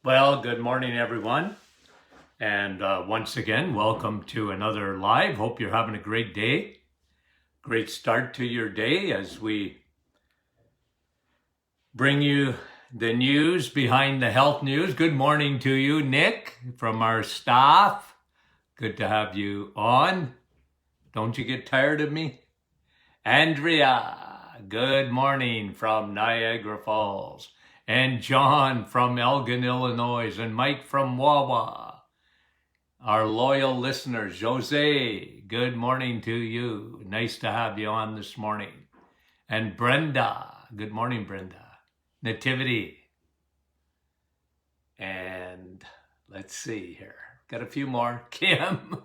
Well, good morning, everyone. And once again, welcome to another live. Hope you're having a great day. Great start to your day as we bring you the news behind the health news. Good morning to you, Nick, from our staff. Good to have you on. Don't you get tired of me? Andrea, good morning from Niagara Falls. And John from Elgin, Illinois, and Mike from Wawa. Our loyal listeners, Jose, good morning to you. Nice to have you on this morning. And Brenda, good morning, Brenda. Nativity. And let's see here. Got a few more. Kim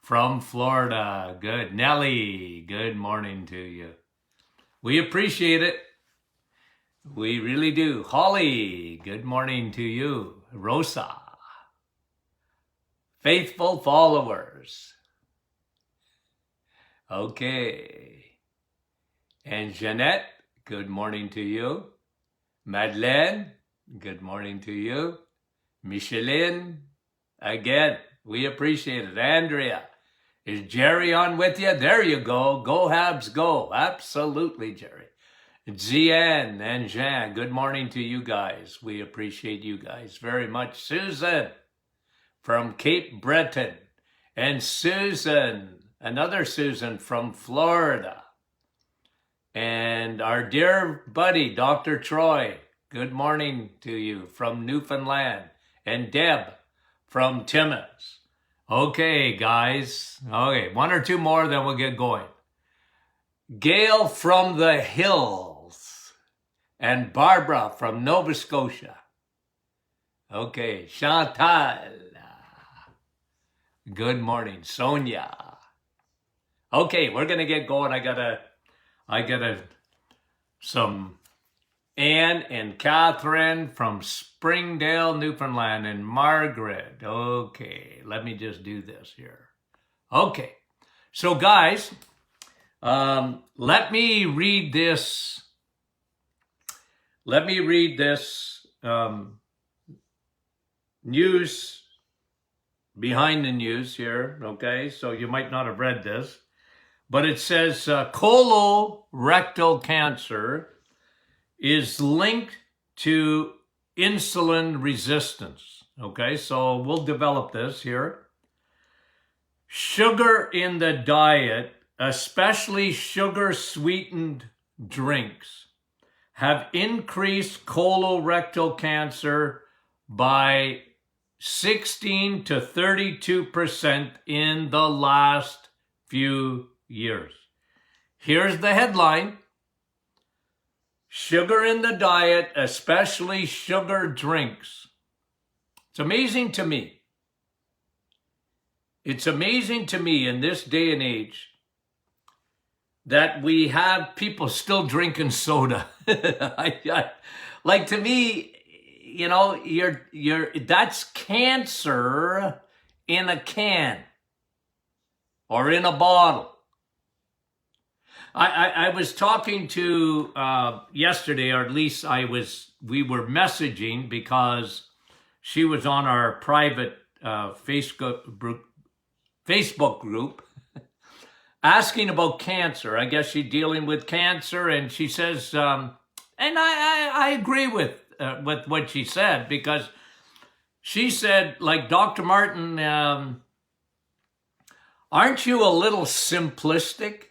from Florida. Good. Nellie, good morning to you. We appreciate it. We really do. Holly, good morning to you. Rosa, faithful followers. Okay. And Jeanette, good morning to you. Madeleine, good morning to you. Micheline, again, we appreciate it. Andrea, is Jerry on with you? There you go. Go Habs, go. Absolutely, Jerry. Zian and Jean, good morning to you guys. We appreciate you guys very much. Susan from Cape Breton. And Susan, another Susan from Florida. And our dear buddy, Dr. Troy, good morning to you from Newfoundland. And Deb from Timmins. Okay, guys. Okay, one or two more, then we'll get going. Gail from the Hills. And Barbara from Nova Scotia. Okay, Chantal. Good morning, Sonia. Okay, we're gonna get going. I got some Anne and Catherine from Springdale, Newfoundland, and Margaret. Okay, let me just do this here. Okay, so guys, let me read this. Let me read this news behind the news here, okay? So you might not have read this, but it says colorectal cancer is linked to insulin resistance, okay? So we'll develop this here. Sugar in the diet, especially sugar-sweetened drinks, have increased colorectal cancer by 16 to 32% in the last few years. Here's the headline. Sugar in the diet, especially sugar drinks. It's amazing to me. It's amazing to me in this day and age that we have people still drinking soda. Like, to me, you know, that's cancer in a can or in a bottle. I was talking to yesterday, or at least we were messaging because she was on our private Facebook group asking about cancer. I guess she's dealing with cancer, and she says, and I agree with what she said, because she said, like, Dr. Martin, aren't you a little simplistic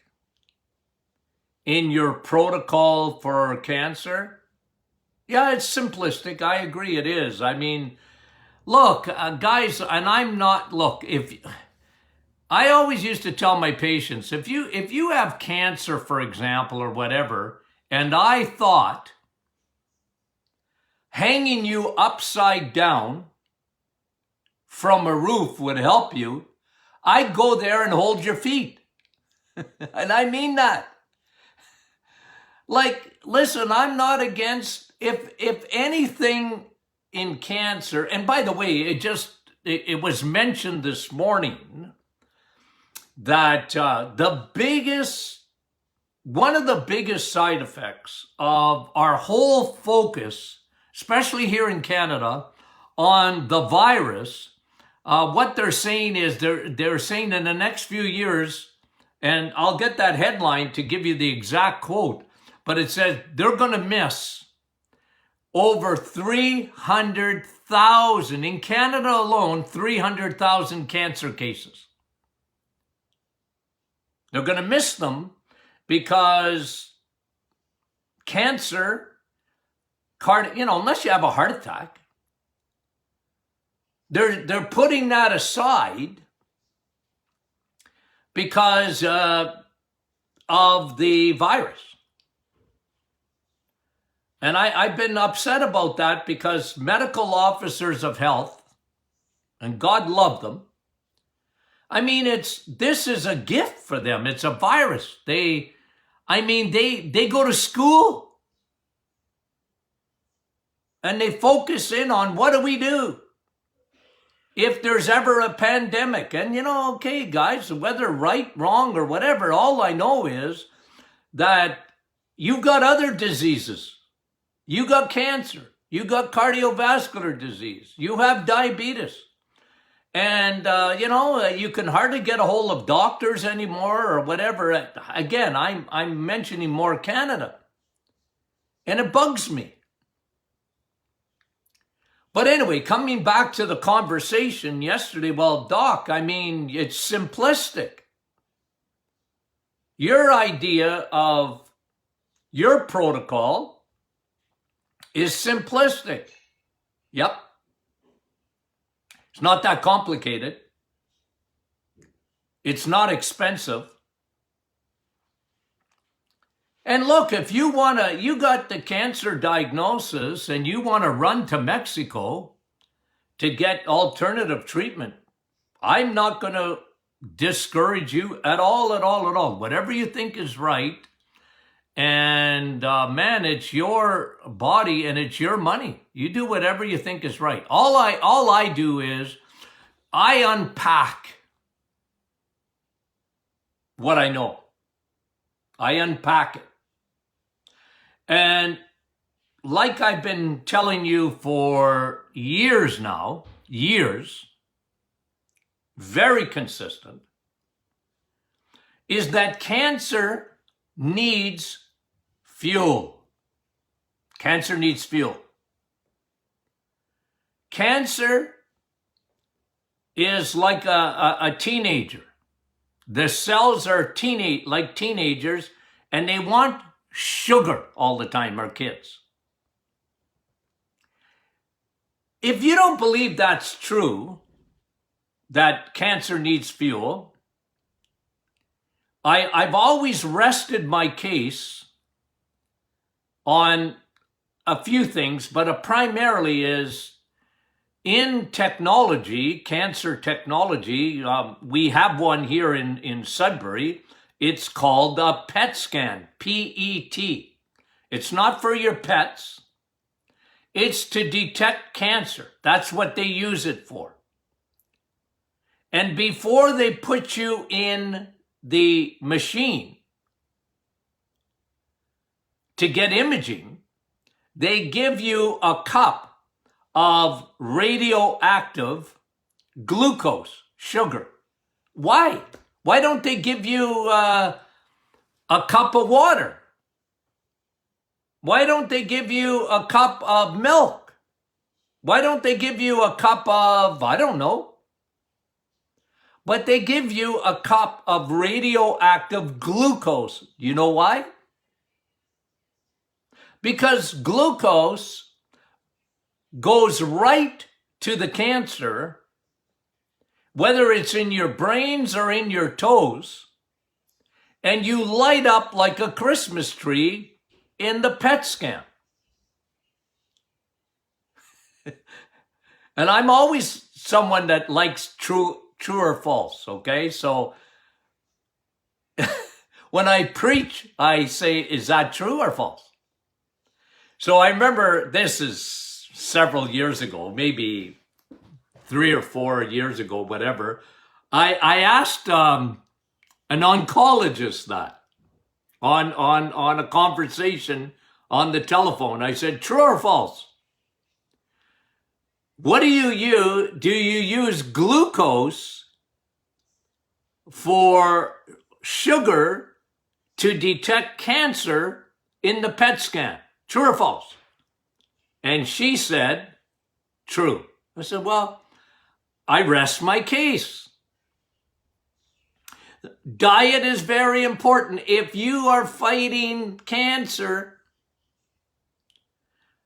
in your protocol for cancer? Yeah, it's simplistic. I agree it is. I mean, look, guys, and I'm not, look, I always used to tell my patients, if you have cancer, for example, or whatever, and I thought hanging you upside down from a roof would help you, I'd go there and hold your feet. And I mean that. Like, listen, I'm not against, if anything in cancer, and by the way, it was mentioned this morning that one of the biggest side effects of our whole focus, especially here in Canada, on the virus, what they're saying is they're saying in the next few years, and I'll get that headline to give you the exact quote, but it says they're going to miss over 300,000, in Canada alone, 300,000 cancer cases. They're going to miss them because cancer, unless you have a heart attack, they're putting that aside because of the virus. And I've been upset about that because medical officers of health, and God love them, I mean, this is a gift for them. It's a virus. They go to school and they focus in on what do we do if there's ever a pandemic. And, okay, guys, whether right, wrong, or whatever, all I know is that you've got other diseases. You got cancer. You got cardiovascular disease. You have diabetes. And, you can hardly get a hold of doctors anymore or whatever. Again, I'm mentioning more Canada. And it bugs me. But anyway, coming back to the conversation yesterday, well, Doc, it's simplistic. Your idea of your protocol is simplistic. Yep. It's not that complicated. It's not expensive. And look, if you got the cancer diagnosis and you want to run to Mexico to get alternative treatment, I'm not going to discourage you at all. Whatever you think is right. And man, it's your body and it's your money. You do whatever you think is right. All I do is I unpack what I know. I unpack it. And like I've been telling you for years now, very consistent, is that cancer needs fuel. Cancer needs fuel. Cancer is like a teenager. The cells are like teenagers, and they want sugar all the time, our kids. If you don't believe that's true, that cancer needs fuel, I've always rested my case on a few things, but primarily is in technology, cancer technology. We have one here in Sudbury. It's called a PET scan, P-E-T. It's not for your pets. It's to detect cancer. That's what they use it for. And before they put you in the machine to get imaging, they give you a cup of radioactive glucose, sugar. Why? Why don't they give you a cup of water? Why don't they give you a cup of milk? Why don't they give you a cup of, I don't know. But they give you a cup of radioactive glucose. You know why? Because glucose goes right to the cancer, whether it's in your brains or in your toes, and you light up like a Christmas tree in the PET scan. And I'm always someone that likes true or false, okay? So when I preach, I say, is that true or false? So I remember, this is several years ago, maybe 3 or 4 years ago, whatever. I asked an oncologist that on a conversation on the telephone. I said, true or false? what do you use? Do you use glucose for sugar to detect cancer in the PET scan? True or false? And she said, true. I said, well, I rest my case. Diet is very important. If you are fighting cancer,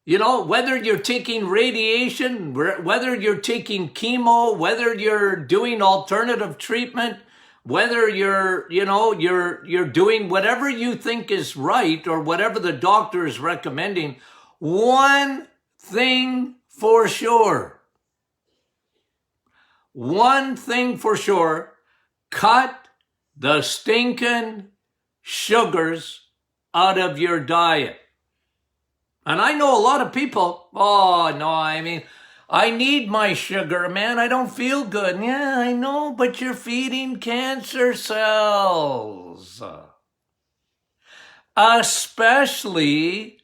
you know, whether you're taking radiation, whether you're taking chemo, whether you're doing alternative treatment, whether you're doing whatever you think is right or whatever the doctor is recommending, one thing for sure, cut the stinking sugars out of your diet. And I know a lot of people, oh, no, I mean, I need my sugar, man. I don't feel good. Yeah, I know, but you're feeding cancer cells. Especially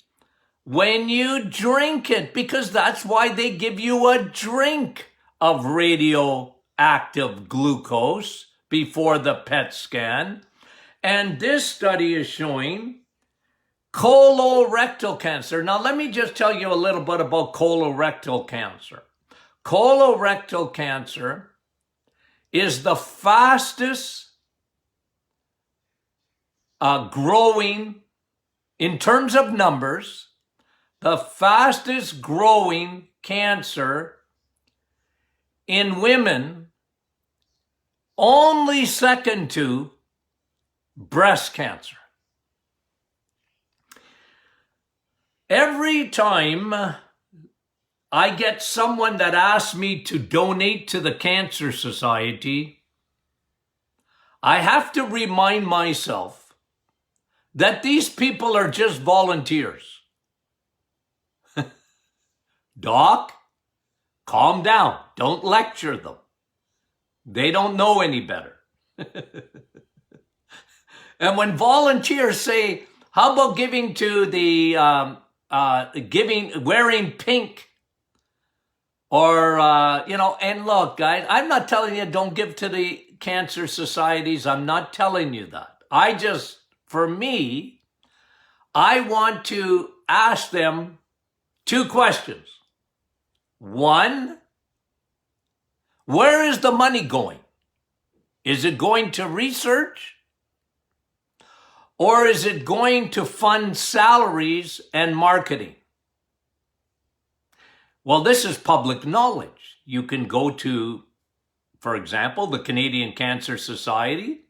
when you drink it, because that's why they give you a drink of radioactive glucose before the PET scan. And this study is showing colorectal cancer. Now, let me just tell you a little bit about colorectal cancer. Colorectal cancer is the fastest growing, in terms of numbers, the fastest growing cancer in women, only second to breast cancer. Every time I get someone that asks me to donate to the Cancer Society, I have to remind myself that these people are just volunteers. Doc, calm down. Don't lecture them. They don't know any better. And when volunteers say, how about giving to the wearing pink, or and look, guys, I'm not telling you don't give to the cancer societies. I'm not telling you that. For me, I want to ask them two questions. One, where is the money going? Is it going to research? Or is it going to fund salaries and marketing? Well, this is public knowledge. You can go to, for example, the Canadian Cancer Society,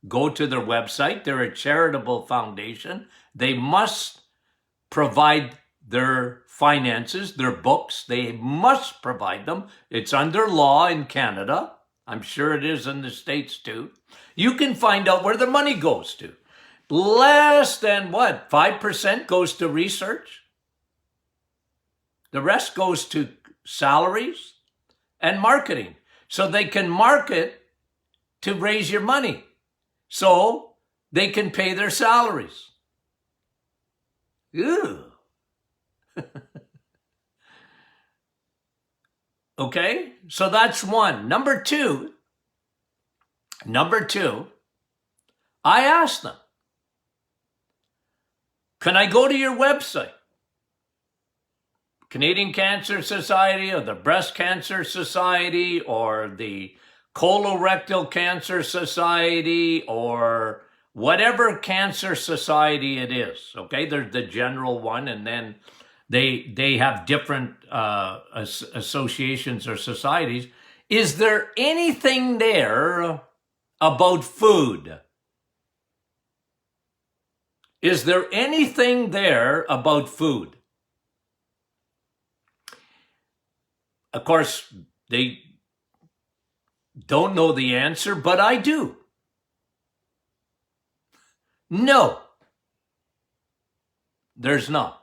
go to their website. They're a charitable foundation. They must provide their finances, their books. They must provide them. It's under law in Canada. I'm sure it is in the States too. You can find out where the money goes to. Less than 5% goes to research. The rest goes to salaries and marketing. So they can market to raise your money. So they can pay their salaries. Ew. Okay, so that's one. Number two, I asked them, can I go to your website? Canadian Cancer Society or the Breast Cancer Society or the Colorectal Cancer Society or whatever cancer society it is, okay? There's the general one, and then they have different associations or societies. Is there anything there about food? Is there anything there about food? Of course, they don't know the answer, but I do. No, there's not.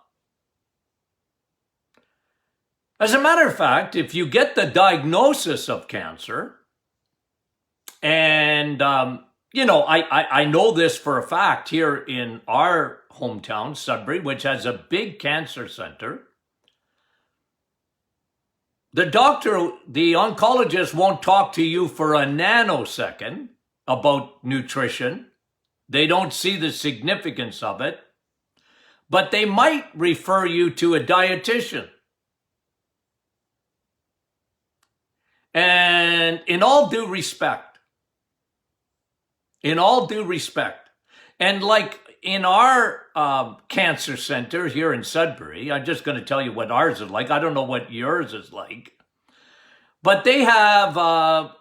As a matter of fact, if you get the diagnosis of cancer, and, I know this for a fact here in our hometown, Sudbury, which has a big cancer center, the oncologist won't talk to you for a nanosecond about nutrition. They don't see the significance of it, but they might refer you to a dietitian. And in all due respect, and like in our cancer center here in Sudbury, I'm just going to tell you what ours is like. I don't know what yours is like, but they have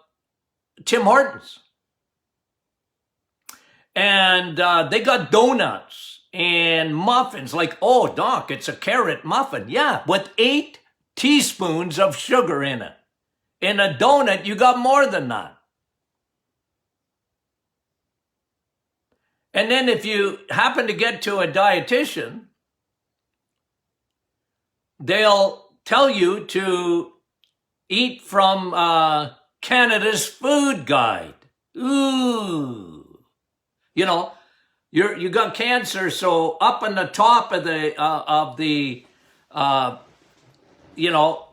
Tim Hortons. And they got donuts and muffins. Like, oh, doc, it's a carrot muffin. Yeah, with 8 teaspoons of sugar in it. In a donut, you got more than that. And then if you happen to get to a dietitian, they'll tell you to eat from Canada's food guide. Ooh. You know, you got cancer, so up on the top of the you know,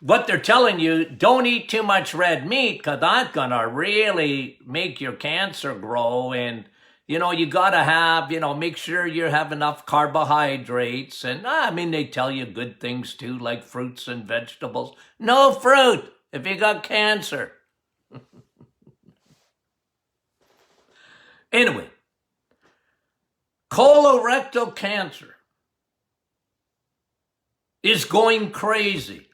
what they're telling you, don't eat too much red meat because that's gonna really make your cancer grow. And you know, you gotta have, you know, make sure you have enough carbohydrates. And I mean, they tell you good things too, like fruits and vegetables. No fruit if you got cancer. Anyway, colorectal cancer is going crazy.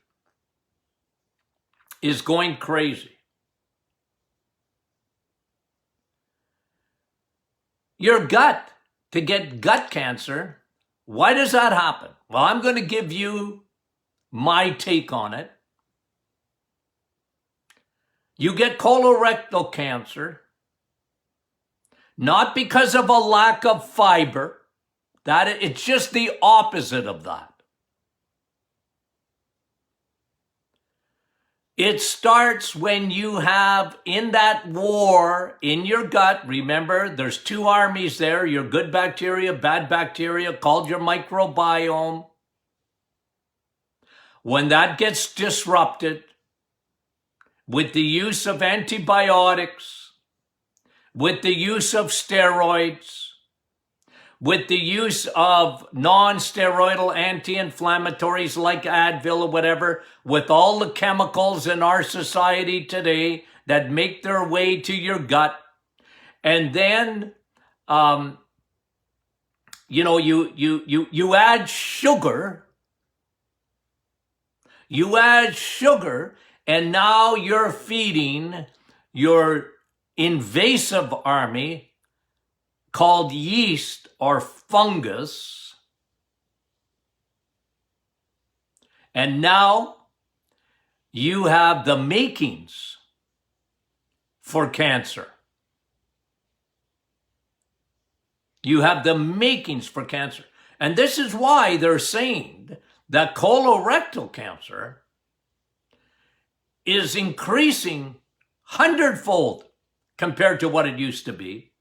Your gut, to get gut cancer, why does that happen? Well, I'm going to give you my take on it. You get colorectal cancer not because of a lack of fiber. It's just the opposite of that. It starts when you have, in that war in your gut, remember there's 2 armies there, your good bacteria, bad bacteria, called your microbiome. When that gets disrupted with the use of antibiotics, with the use of steroids, with the use of non-steroidal anti-inflammatories like Advil or whatever, with all the chemicals in our society today that make their way to your gut, and then you know, you add sugar, and now you're feeding your invasive army called yeast or fungus. And now you have the makings for cancer. You have the makings for cancer. And this is why they're saying that colorectal cancer is increasing 100-fold compared to what it used to be.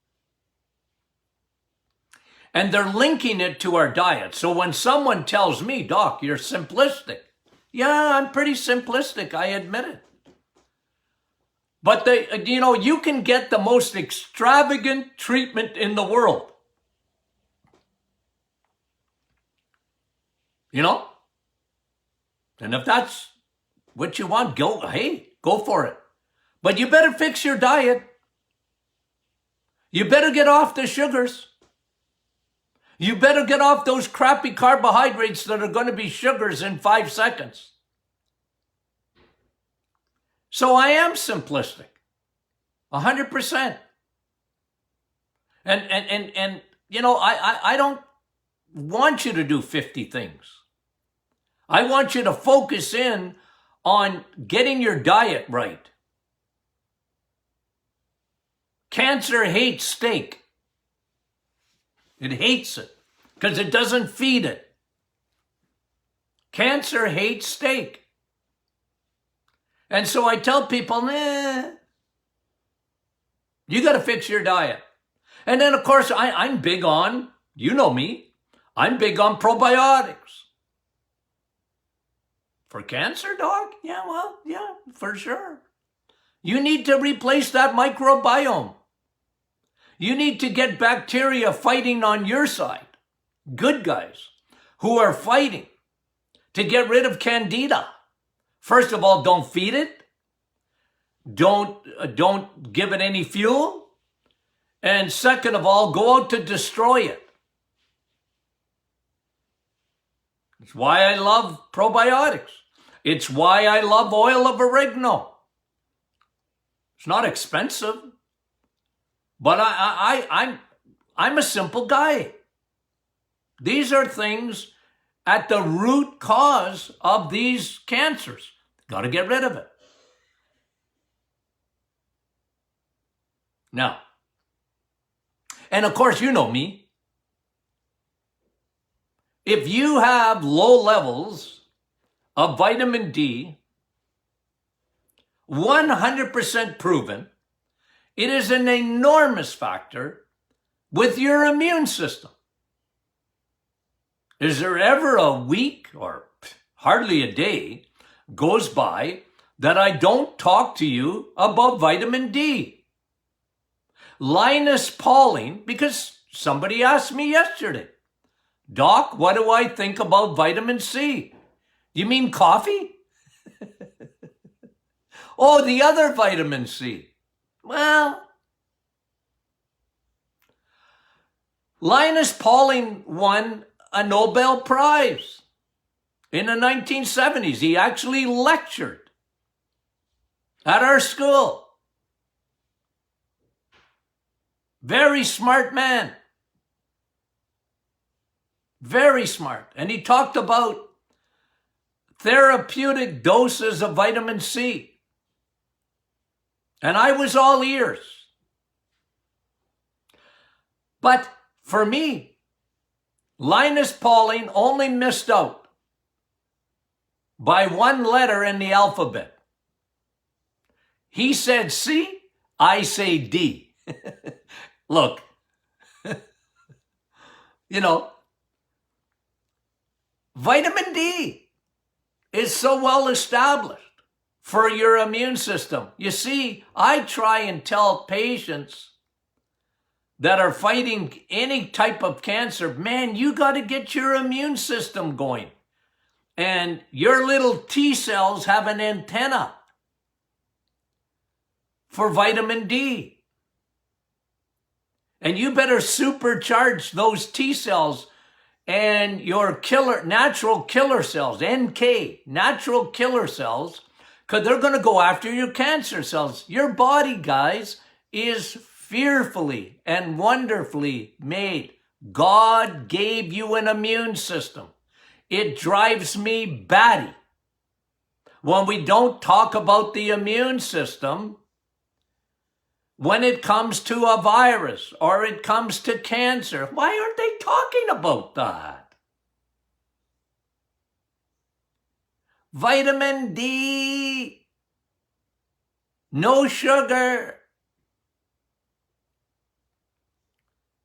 And they're linking it to our diet. So when someone tells me, Doc, you're simplistic. Yeah, I'm pretty simplistic, I admit it. But you know, you can get the most extravagant treatment in the world. You know? And if that's what you want, go for it. But you better fix your diet. You better get off the sugars. You better get off those crappy carbohydrates that are going to be sugars in 5 seconds. So I am simplistic, 100%. And you know, I don't want you to do 50 things. I want you to focus in on getting your diet right. Cancer hates steak. It hates it because it doesn't feed it. Cancer hates steak. And so I tell people, you got to fix your diet. And then, of course, I'm big on, you know me, I'm big on probiotics. For cancer, doc? Yeah, well, yeah, for sure. You need to replace that microbiome. You need to get bacteria fighting on your side. Good guys who are fighting to get rid of candida. First of all, don't feed it. Don't give it any fuel. And second of all, go out to destroy it. It's why I love probiotics. It's why I love oil of oregano. It's not expensive, but I'm a simple guy. These are things at the root cause of these cancers. Got to get rid of it. Now, and of course, you know me. If you have low levels of vitamin D, 100% proven, it is an enormous factor with your immune system. Is there ever a week or hardly a day goes by that I don't talk to you about vitamin D? Linus Pauling, because somebody asked me yesterday, Doc, what do I think about vitamin C? You mean coffee? Oh, the other vitamin C. Well, Linus Pauling won a Nobel Prize in the 1970s. He actually lectured at our school. Very smart man. Very smart. And he talked about therapeutic doses of vitamin C. And I was all ears. But for me, Linus Pauling only missed out by one letter in the alphabet. He said C, I say D. Look, you know, vitamin D is so well established for your immune system. You see, I try and tell patients that are fighting any type of cancer, man, you got to get your immune system going. And your little T cells have an antenna for vitamin D. And you better supercharge those T cells and your natural killer cells, NK, natural killer cells, because they're going to go after your cancer cells. Your body, guys, is fearfully and wonderfully made. God gave you an immune system. It drives me batty when we don't talk about the immune system when it comes to a virus or it comes to cancer. Why aren't they talking about that? Vitamin D, no sugar.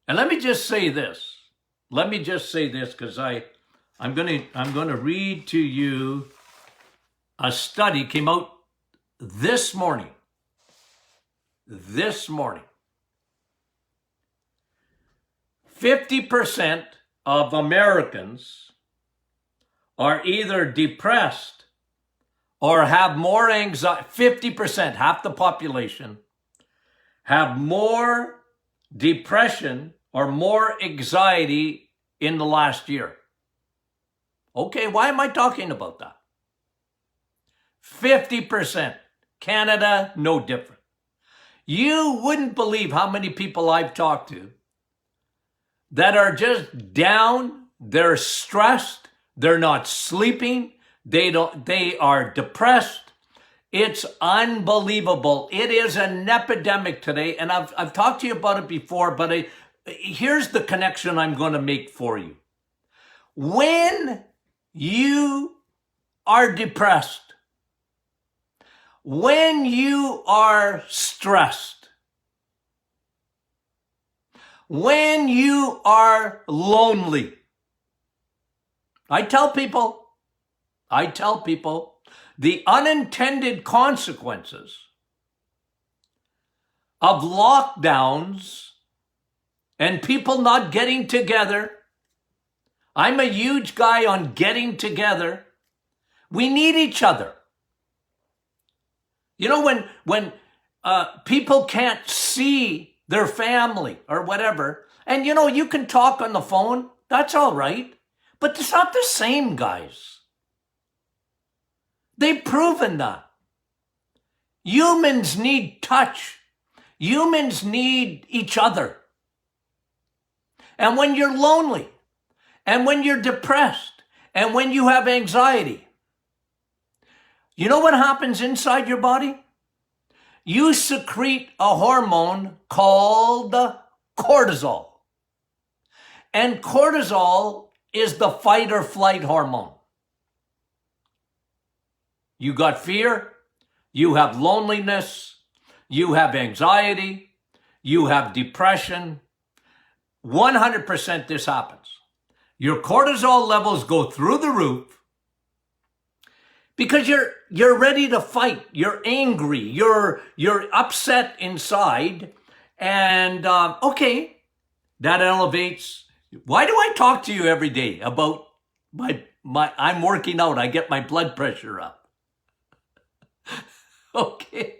And let me just say this. Because I'm going to read to you a study came out this morning. 50% of Americans are either depressed or have more anxiety. 50%, half the population, have more depression or more anxiety in the last year. Okay, why am I talking about that? 50%. Canada, no different. You wouldn't believe how many people I've talked to that are just down, they're stressed, they're not sleeping, they are depressed. It's unbelievable. It is an epidemic today, and I've talked to you about it before, but here's the connection I'm going to make for you. When you are depressed, when you are stressed, when you are lonely, I tell people, I tell people the unintended consequences of lockdowns and people not getting together. I'm a huge guy on getting together. We need each other. You know, when people can't see their family or whatever, and you know, you can talk on the phone, that's all right, but it's not the same, guys. They've proven that. Humans need touch. Humans need each other. And when you're lonely, and when you're depressed, and when you have anxiety, you know what happens inside your body? You secrete a hormone called cortisol. And cortisol is the fight or flight hormone. You got fear, you have loneliness, you have anxiety, you have depression. 100% this happens. Your cortisol levels go through the roof because you're ready to fight. You're angry. You're upset inside. And okay, that elevates. Why do I talk to you every day about my I'm working out, I get my blood pressure up? Okay.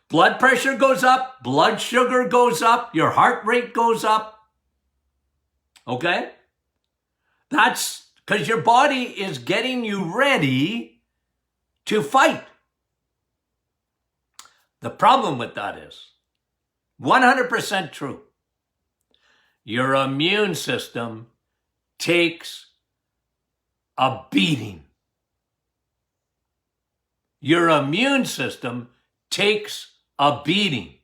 Blood pressure goes up, blood sugar goes up, your heart rate goes up. Okay? That's because your body is getting you ready to fight. The problem with that is 100% true. Your immune system takes a beating. Your immune system takes a beating.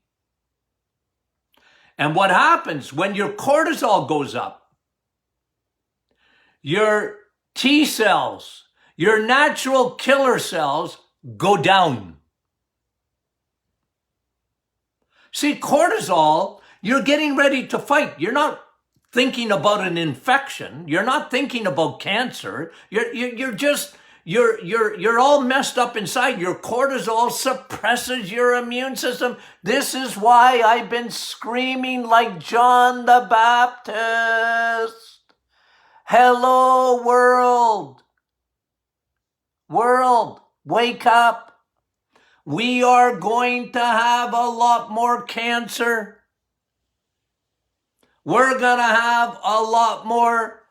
And what happens when your cortisol goes up? Your T cells, your natural killer cells go down. See, cortisol, you're getting ready to fight. You're not thinking about an infection. You're not thinking about cancer. You're all messed up inside. Your cortisol suppresses your immune system. This is why I've been screaming like John the Baptist. Hello, world. World, wake up. We are going to have a lot more cancer. We're going to have a lot more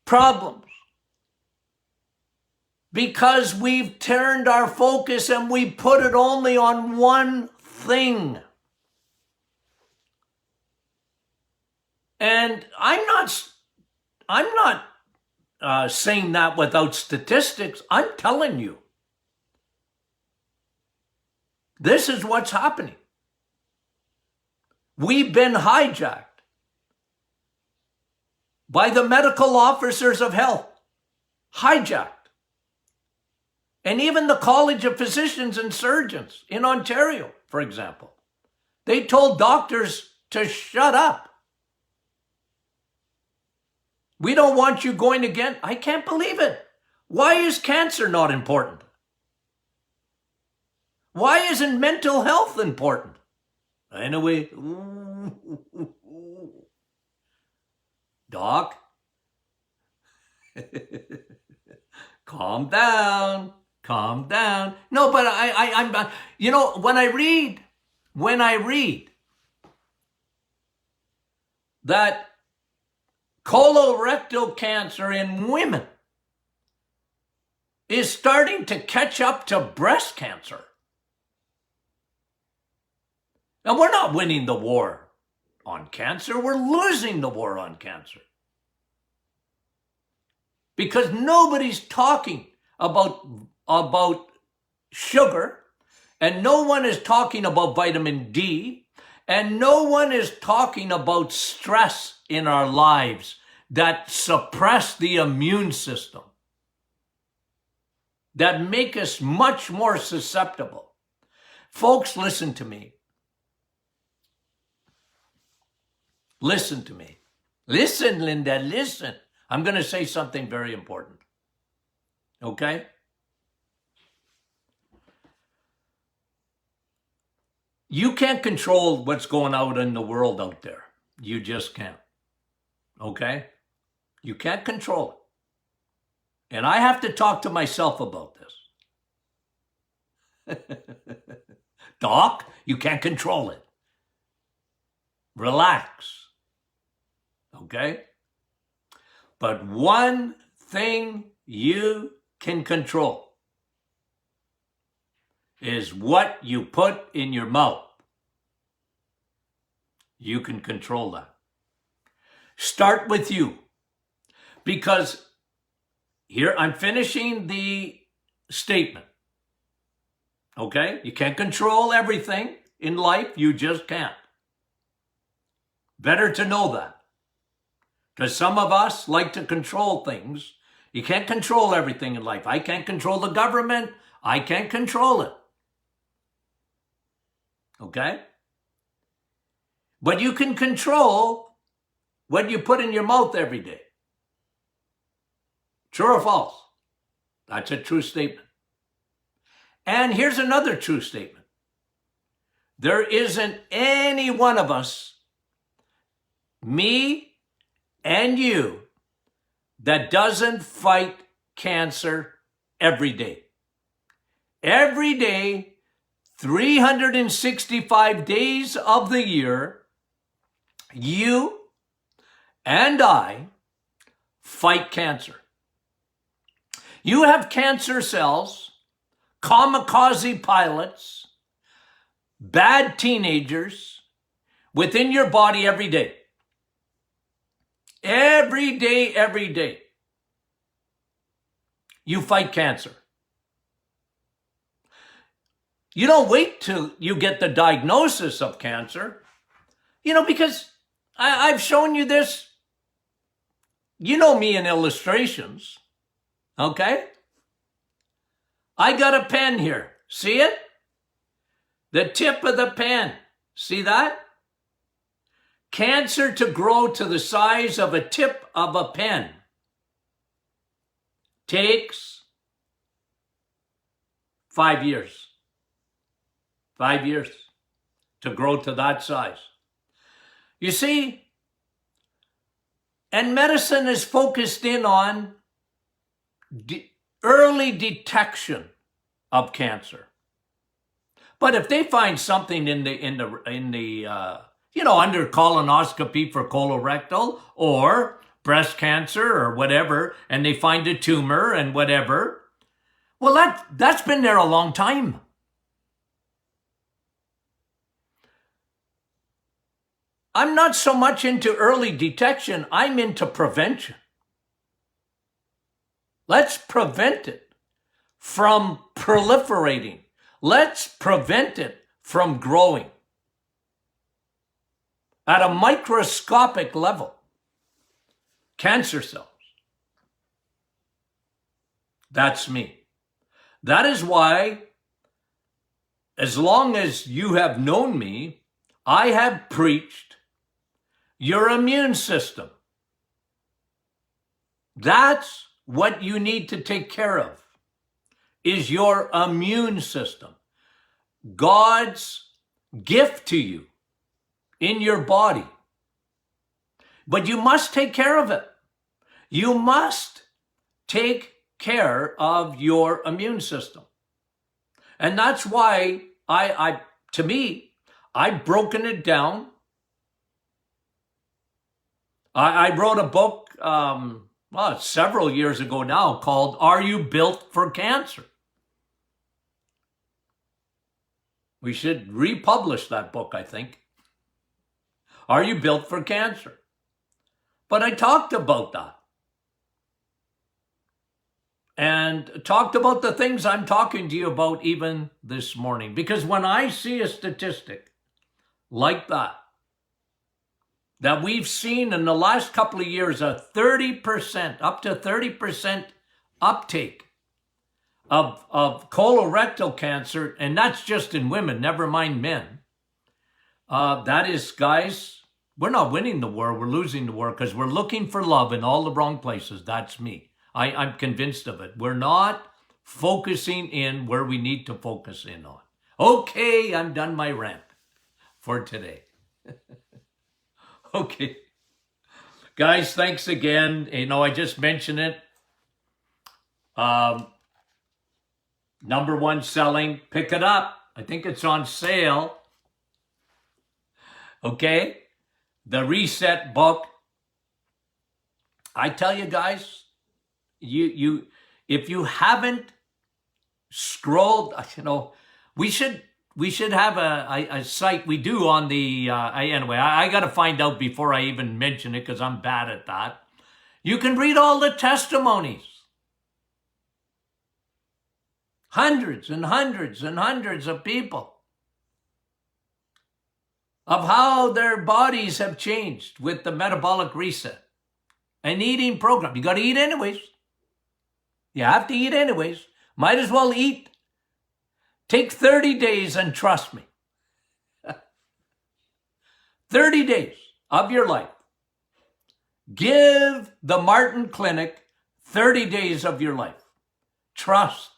problems. Because we've turned our focus and we put it only on one thing. And I'm not saying that without statistics. I'm telling you. This is what's happening. We've been hijacked by the medical officers of health. Hijacked. And even the College of Physicians and Surgeons in Ontario, for example, they told doctors to shut up. We don't want you going again. I can't believe it. Why is cancer not important? Why isn't mental health important? Anyway, Doc, calm down. Calm down. No, but I'm, you know, when I read that colorectal cancer in women is starting to catch up to breast cancer. And we're not winning the war on cancer. We're losing the war on cancer. Because nobody's talking about sugar, and no one is talking about vitamin D, and no one is talking about stress in our lives that suppress the immune system, that make us much more susceptible. Folks, listen to me. Listen to me. Listen, Linda, listen. I'm going to say something very important. Okay? You can't control what's going on in the world out there. You just can't. Okay? You can't control it. And I have to talk to myself about this. Doc, you can't control it. Relax. Okay? But one thing you can control is what you put in your mouth. You can control that. Start with you. Because here, I'm finishing the statement. Okay? You can't control everything in life. You just can't. Better to know that. Because some of us like to control things. You can't control everything in life. I can't control the government. I can't control it. Okay? But you can control what you put in your mouth every day. True or false? That's a true statement. And here's another true statement. There isn't any one of us, me and you, that doesn't fight cancer every day. Every day, 365 days of the year, you and I fight cancer. You have cancer cells, kamikaze pilots, bad teenagers within your body every day. Every day, every day. You fight cancer. You don't wait till you get the diagnosis of cancer. Because I've shown you this. You know me in illustrations. Okay? I got a pen here. See it? The tip of the pen. See that? Cancer to grow to the size of a tip of a pen takes 5 years. 5 years to grow to that size. You see, and medicine is focused in on early detection of cancer. But if they find something in the under colonoscopy for colorectal or breast cancer or whatever, and they find a tumor and whatever, well, that's been there a long time. I'm not so much into early detection. I'm into prevention. Let's prevent it from proliferating. Let's prevent it from growing at a microscopic level. Cancer cells. That's me. That is why, as long as you have known me, I have preached your immune system. That's what you need to take care of, is your immune system. God's gift to you in your body. But you must take care of it. You must take care of your immune system. And that's why I've broken it down. I wrote a book, several years ago now, called Are You Built for Cancer? We should republish that book, I think. Are You Built for Cancer? But I talked about that. And talked about the things I'm talking to you about even this morning. Because when I see a statistic like that we've seen in the last couple of years a 30%, up to 30% uptake of colorectal cancer, and that's just in women, never mind men. That is, guys, we're not winning the war, we're losing the war because we're looking for love in all the wrong places. That's me. I'm convinced of it. We're not focusing in where we need to focus in on. Okay, I'm done my rant for today. Okay. Guys, thanks again. I just mentioned it. Number one selling, pick it up. I think it's on sale. Okay? The Reset book. I tell you guys, if you haven't scrolled, we should have a site. We do on the anyway. I got to find out before I even mention it because I'm bad at that. You can read all the testimonies, hundreds and hundreds and hundreds of people, of how their bodies have changed with the metabolic reset. An eating program. You got to eat anyways. You have to eat anyways. Might as well eat. Take 30 days and trust me. 30 days of your life. Give the Martin Clinic 30 days of your life. Trust.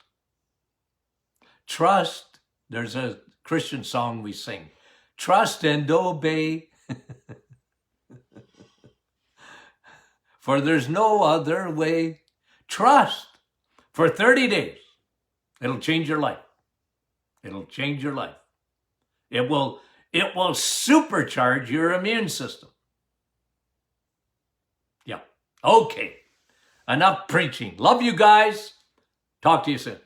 Trust. There's a Christian song we sing. Trust and obey. For there's no other way. Trust for 30 days. It'll change your life. It'll change your life. It will supercharge your immune system. Yeah. Okay. Enough preaching. Love you guys. Talk to you soon.